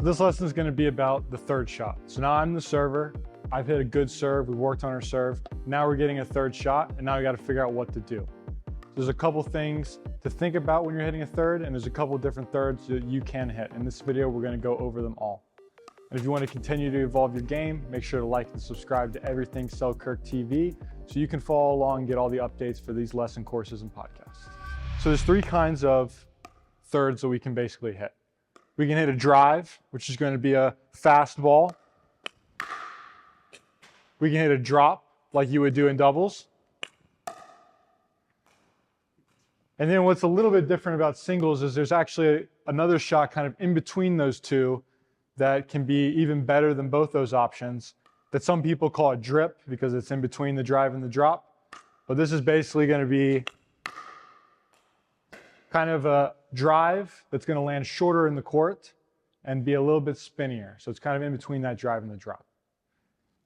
So this lesson is going to be about the third shot. So now I'm the server. I've hit a good serve. We worked on our serve. Now we're getting a third shot, and now we got to figure out what to do. So there's a couple things to think about when you're hitting a third, and there's a couple different thirds that you can hit. In this video, we're going to go over them all. And if you want to continue to evolve your game, make sure to like and subscribe to Everything Selkirk TV so you can follow along and get all the updates for these lesson courses and podcasts. So there's three kinds of thirds that we can basically hit. We can hit a drive, which is going to be a fast ball. We can hit a drop like you would do in doubles. And then what's a little bit different about singles is there's actually another shot kind of in between those two that can be even better than both those options, that some people call a drip because it's in between the drive and the drop. But this is basically going to be kind of a drive that's going to land shorter in the court and be a little bit spinnier. So it's kind of in between that drive and the drop.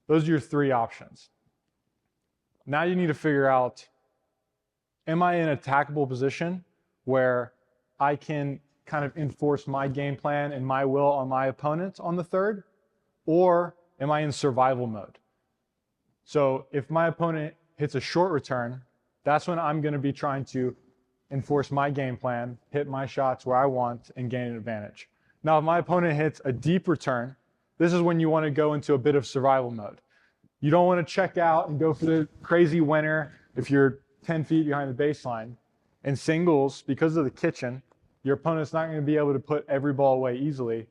Those are your three options. Now you need to figure out, am I in an attackable position where I can kind of enforce my game plan and my will on my opponent on the third? Or am I in survival mode? So if my opponent hits a short return, that's when I'm going to be trying to enforce my game plan, hit my shots where I want, and gain an advantage. Now, if my opponent hits a deep return, this is when you want to go into a bit of survival mode. You don't want to check out and go for the crazy winner if you're 10 feet behind the baseline. In singles, because of the kitchen, your opponent's not going to be able to put every ball away easily.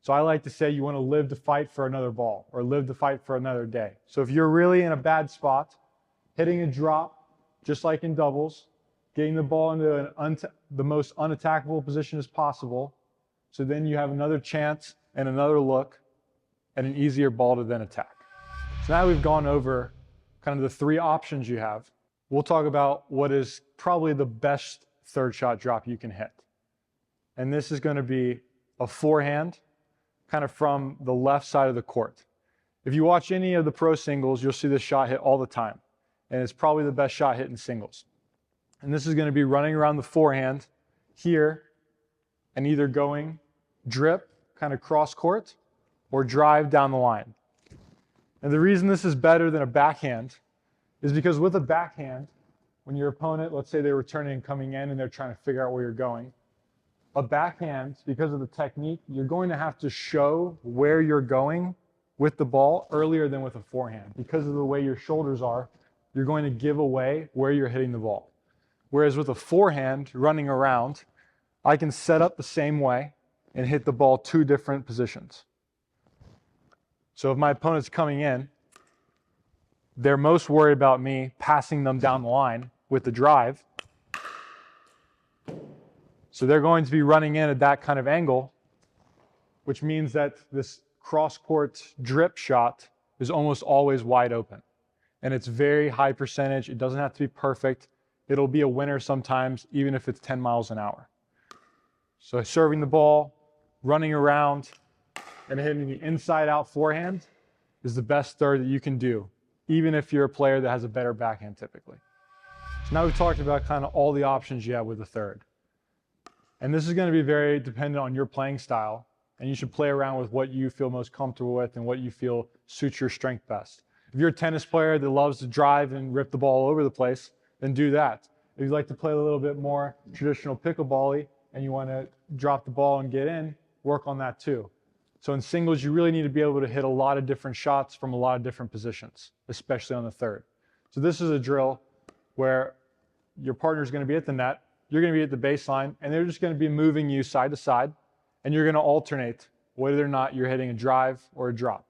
So I like to say you want to live to fight for another ball or live to fight for another day. So if you're really in a bad spot, hitting a drop, just like in doubles, getting the ball into the most unattackable position as possible, so then you have another chance and another look at an easier ball to then attack. So now we've gone over kind of the three options you have. We'll talk about what is probably the best third shot drop you can hit. And this is going to be a forehand, kind of from the left side of the court. If you watch any of the pro singles, you'll see this shot hit all the time. And it's probably the best shot hit in singles. And this is going to be running around the forehand here and either going drip, kind of cross court, or drive down the line. And the reason this is better than a backhand is because with a backhand, when your opponent, let's say they're returning and coming in and they're trying to figure out where you're going, a backhand, because of the technique, you're going to have to show where you're going with the ball earlier than with a forehand. Because of the way your shoulders are, you're going to give away where you're hitting the ball. Whereas with a forehand running around, I can set up the same way and hit the ball two different positions. So if my opponent's coming in, they're most worried about me passing them down the line with the drive. So they're going to be running in at that kind of angle, which means that this cross-court drip shot is almost always wide open. And it's very high percentage. It doesn't have to be perfect. It'll be a winner sometimes, even if it's 10 miles an hour. So serving the ball, running around, and hitting the inside-out forehand is the best third that you can do, even if you're a player that has a better backhand typically. So now we've talked about kind of all the options you have with the third. And this is going to be very dependent on your playing style, and you should play around with what you feel most comfortable with and what you feel suits your strength best. If you're a tennis player that loves to drive and rip the ball all over the place, then do that. If you'd like to play a little bit more traditional pickleball-y and you want to drop the ball and get in, work on that too. So in singles, you really need to be able to hit a lot of different shots from a lot of different positions, especially on the third. So this is a drill where your partner is going to be at the net, you're going to be at the baseline, and they're just going to be moving you side to side, and you're going to alternate whether or not you're hitting a drive or a drop.